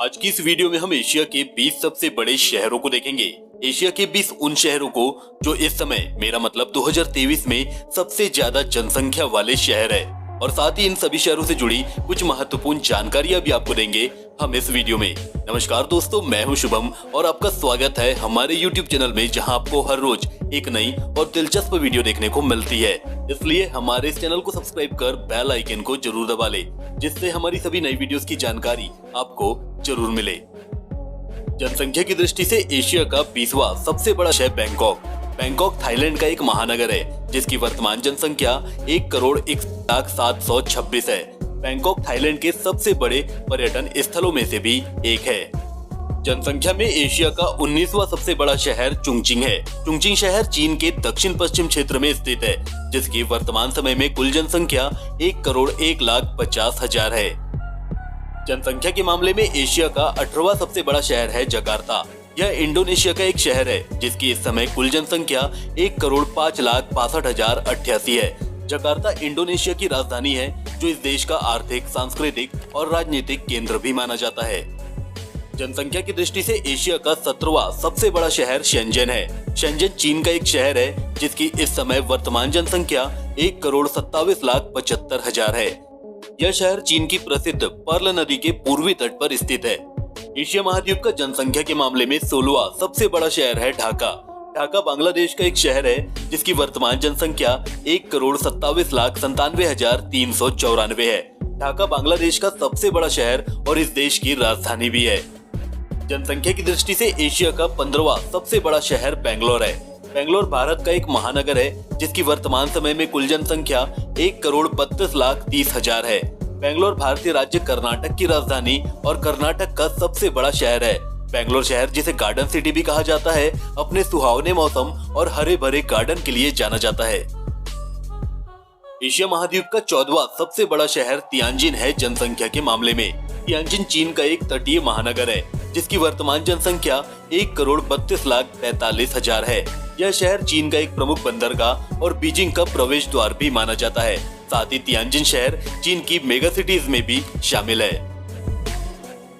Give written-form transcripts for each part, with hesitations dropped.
आज की इस वीडियो में हम एशिया के 20 सबसे बड़े शहरों को देखेंगे। एशिया के 20 उन शहरों को जो इस समय मेरा मतलब 2023 में सबसे ज्यादा जनसंख्या वाले शहर है, और साथ ही इन सभी शहरों से जुड़ी कुछ महत्वपूर्ण जानकारियां भी आपको देंगे हम इस वीडियो में। नमस्कार दोस्तों, मैं हूं शुभम और आपका स्वागत है हमारे YouTube चैनल में, जहां आपको हर रोज एक नई और दिलचस्प वीडियो देखने को मिलती है। इसलिए हमारे इस चैनल को सब्सक्राइब कर बेल आइकन को जरूर दबा ले, जिससे हमारी सभी नई वीडियोस की जानकारी आपको जरूर मिले। जनसंख्या की दृष्टि से एशिया का 20वां सबसे बड़ा शहर बैंकॉक। बैंकॉक थाईलैंड का एक महानगर है, जिसकी वर्तमान जनसंख्या 1,01,0726 है। बैंकॉक थाईलैंड के सबसे बड़े पर्यटन स्थलों में से भी एक है। जनसंख्या में एशिया का 19वां सबसे बड़ा शहर चुंगचिंग है। चुंगचिंग शहर चीन के दक्षिण पश्चिम क्षेत्र में स्थित है, जिसकी वर्तमान समय में कुल जनसंख्या 1,01,50,000 है। जनसंख्या के मामले में एशिया का 18वां सबसे बड़ा शहर है जकार्ता। यह इंडोनेशिया का एक शहर है, जिसकी इस समय कुल जनसंख्या 1,05,62,088 है। जकार्ता इंडोनेशिया की राजधानी है, जो इस देश का आर्थिक, सांस्कृतिक और राजनीतिक केंद्र भी माना जाता है। जनसंख्या की दृष्टि से एशिया का 17वां सबसे बड़ा शहर शेंजन है। शेंजन चीन का एक शहर है, जिसकी इस समय वर्तमान जनसंख्या 1,27,75,000 है। यह शहर चीन की प्रसिद्ध पर्ल नदी के पूर्वी तट पर स्थित है। एशिया महाद्वीप का जनसंख्या के मामले में 16वां सबसे बड़ा शहर है ढाका। ढाका बांग्लादेश का एक शहर है, जिसकी वर्तमान जनसंख्या 1,27,97,394 है। ढाका बांग्लादेश का सबसे बड़ा शहर और इस देश की राजधानी भी है। जनसंख्या की दृष्टि से एशिया का 15वां सबसे बड़ा शहर बेंगलोर है। बेंगलोर भारत का एक महानगर है, जिसकी वर्तमान समय में कुल जनसंख्या 1,32,30,000 है। बेंगलोर भारतीय राज्य कर्नाटक की राजधानी और कर्नाटक का सबसे बड़ा शहर है। बेंगलोर शहर, जिसे गार्डन सिटी भी कहा जाता है, अपने सुहावने मौसम और हरे भरे गार्डन के लिए जाना जाता है। एशिया महाद्वीप का 14वां सबसे बड़ा शहर तियानजिन है। जनसंख्या के मामले में तियानजिन चीन का एक तटीय महानगर है, जिसकी वर्तमान जनसंख्या 1,32,43,000 है। यह शहर चीन का एक प्रमुख बंदरगाह और बीजिंग का प्रवेश द्वार भी माना जाता है। साथ ही तियानजिन शहर चीन की मेगा सिटीज में भी शामिल है।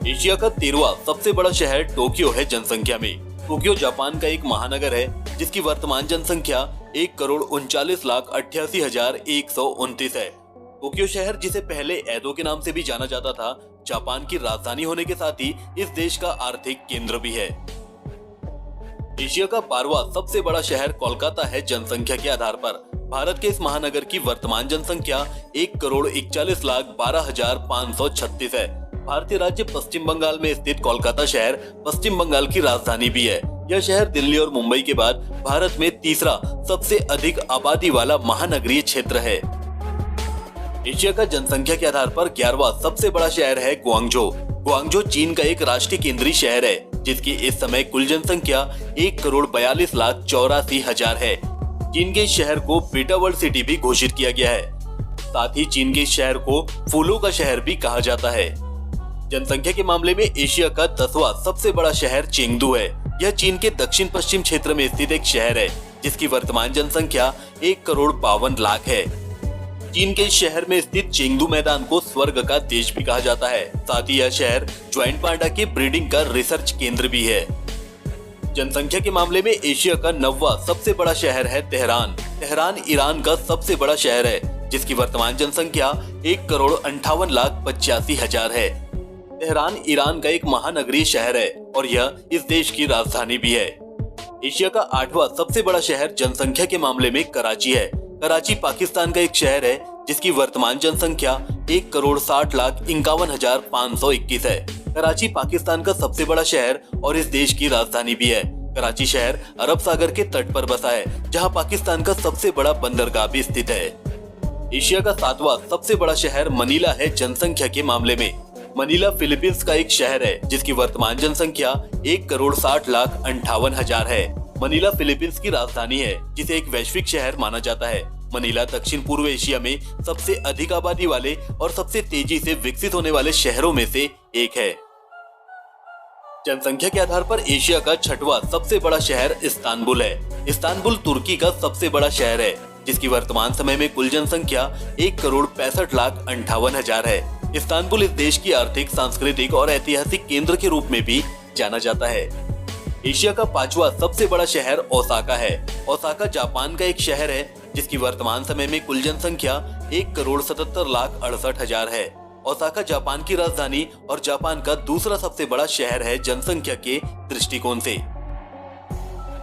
एशिया का 13वां सबसे बड़ा शहर टोक्यो है। जनसंख्या में टोक्यो जापान का एक महानगर है, जिसकी वर्तमान जनसंख्या 1,39,88,129 है। टोक्यो शहर, जिसे पहले एदो के नाम से भी जाना जाता था, जापान की राजधानी होने के साथ ही इस देश का आर्थिक केंद्र भी है। एशिया का 12वां सबसे बड़ा शहर कोलकाता है। जनसंख्या के आधार पर भारत के इस महानगर की वर्तमान जनसंख्या 1,41,12,536 है। भारतीय राज्य पश्चिम बंगाल में स्थित कोलकाता शहर पश्चिम बंगाल की राजधानी भी है। यह शहर दिल्ली और मुंबई के बाद भारत में तीसरा सबसे अधिक आबादी वाला महानगरीय क्षेत्र है। एशिया का जनसंख्या के आधार पर 11वां सबसे बड़ा शहर है ग्वांगझो। ग्वांगझो चीन का एक राष्ट्रीय केंद्रीय शहर है, जिसकी इस समय कुल जनसंख्या 1,42,84,000 है। चीन के इस शहर को बीटा वर्ल्ड सिटी भी घोषित किया गया है। साथ ही चीन के इस शहर को फूलों का शहर भी कहा जाता है। जनसंख्या के मामले में एशिया का 10वां सबसे बड़ा शहर चेंगडू है। यह चीन के दक्षिण पश्चिम क्षेत्र में स्थित एक शहर है, जिसकी वर्तमान जनसंख्या 1,52,00,000 है। चीन के इस शहर में स्थित चेंगडू मैदान को स्वर्ग का देश भी कहा जाता है। साथ ही यह शहर ज्वाइंट पांडा के ब्रीडिंग का रिसर्च केंद्र भी है। जनसंख्या के मामले में एशिया का 9वां सबसे बड़ा शहर है तेहरान। तेहरान ईरान का सबसे बड़ा शहर है, जिसकी वर्तमान जनसंख्या 1,58,85,000 है। तेहरान ईरान का एक महानगरीय शहर है और यह इस देश की राजधानी भी है। एशिया का 8वां सबसे बड़ा शहर जनसंख्या के मामले में कराची है। कराची पाकिस्तान का एक शहर है, जिसकी वर्तमान जनसंख्या 1,60,51,521 है। कराची पाकिस्तान का सबसे बड़ा शहर और इस देश की राजधानी भी है। कराची शहर अरब सागर के तट पर बसा है, जहां पाकिस्तान का सबसे बड़ा बंदरगाह भी स्थित है। एशिया का 7वां सबसे बड़ा शहर मनीला है। जनसंख्या के मामले में मनीला फिलीपींस का एक शहर है, जिसकी वर्तमान जनसंख्या 1,60,58,000 है। मनीला फिलीपींस की राजधानी है, जिसे एक वैश्विक शहर माना जाता है। मनीला दक्षिण पूर्व एशिया में सबसे अधिक आबादी वाले और सबसे तेजी से विकसित होने वाले शहरों में से एक है। जनसंख्या के आधार पर एशिया का 6वां सबसे बड़ा शहर इस्तांबुल है। इस्तांबुल तुर्की का सबसे बड़ा शहर है, जिसकी वर्तमान समय में कुल जनसंख्या 1,65,58,000 है। इस्तांबुल इस देश की आर्थिक, सांस्कृतिक और ऐतिहासिक केंद्र के रूप में भी जाना जाता है। एशिया का 5वां सबसे बड़ा शहर ओसाका है। ओसाका जापान का एक शहर है जिसकी वर्तमान समय में कुल जनसंख्या 1,77,68,000 है। ओसाका जापान की राजधानी और जापान का दूसरा सबसे बड़ा शहर है जनसंख्या के दृष्टिकोण से।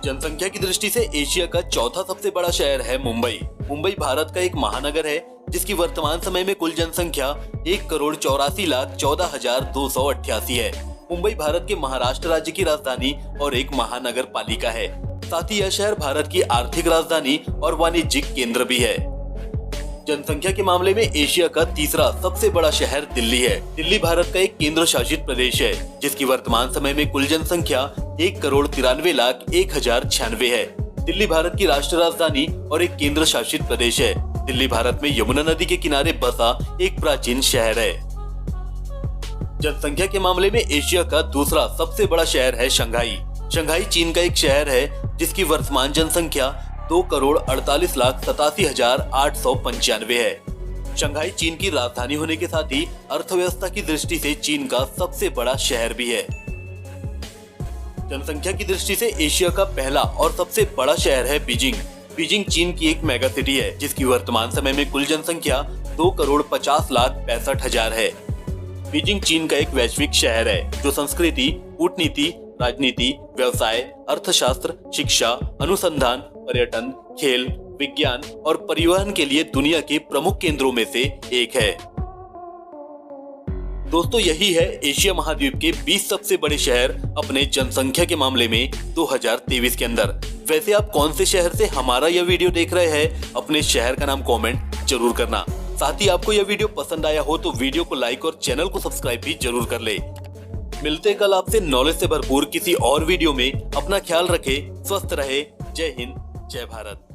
जनसंख्या की दृष्टि से एशिया का चौथा सबसे बड़ा शहर है मुंबई। मुंबई भारत का एक महानगर है जिसकी वर्तमान समय में कुल जनसंख्या 1,84,14,288 है। मुंबई भारत के महाराष्ट्र राज्य की राजधानी और एक महानगर पालिका है। साथ ही यह शहर भारत की आर्थिक राजधानी और वाणिज्यिक केंद्र भी है। जनसंख्या के मामले में एशिया का तीसरा सबसे बड़ा शहर दिल्ली है। दिल्ली भारत का एक केंद्र शासित प्रदेश है जिसकी वर्तमान समय में कुल जनसंख्या 1,93,01,096 है। दिल्ली भारत की राष्ट्र राजधानी और एक केंद्र शासित प्रदेश है। दिल्ली भारत में यमुना नदी के किनारे बसा एक प्राचीन शहर है। जनसंख्या के मामले में एशिया का दूसरा सबसे बड़ा शहर है शंघाई। शंघाई चीन का एक शहर है जिसकी वर्तमान जनसंख्या 2,48,87,895 है। शंघाई चीन की राजधानी होने के साथ ही अर्थव्यवस्था की दृष्टि से चीन का सबसे बड़ा शहर भी है। जनसंख्या की दृष्टि से एशिया का पहला और सबसे बड़ा शहर है बीजिंग। बीजिंग चीन की एक मेगा सिटी है जिसकी वर्तमान समय में कुल जनसंख्या 2,50,65,000 है। बीजिंग चीन का एक वैश्विक शहर है जो संस्कृति, कूटनीति, राजनीति, व्यवसाय, अर्थशास्त्र, शिक्षा, अनुसंधान, पर्यटन, खेल, विज्ञान और परिवहन के लिए दुनिया के प्रमुख केंद्रों में से एक है। दोस्तों, यही है एशिया महाद्वीप के 20 सबसे बड़े शहर अपने जनसंख्या के मामले में 2023 के अंदर। वैसे आप कौन से शहर से हमारा यह वीडियो देख रहे हैं, अपने शहर का नाम कमेंट जरूर करना। साथ ही आपको यह वीडियो पसंद आया हो तो वीडियो को लाइक और चैनल को सब्सक्राइब भी जरूर कर ले। मिलते कल आपसे नॉलेज से भरपूर किसी और वीडियो में। अपना ख्याल रखें, स्वस्थ रहे। जय हिंद, जय भारत।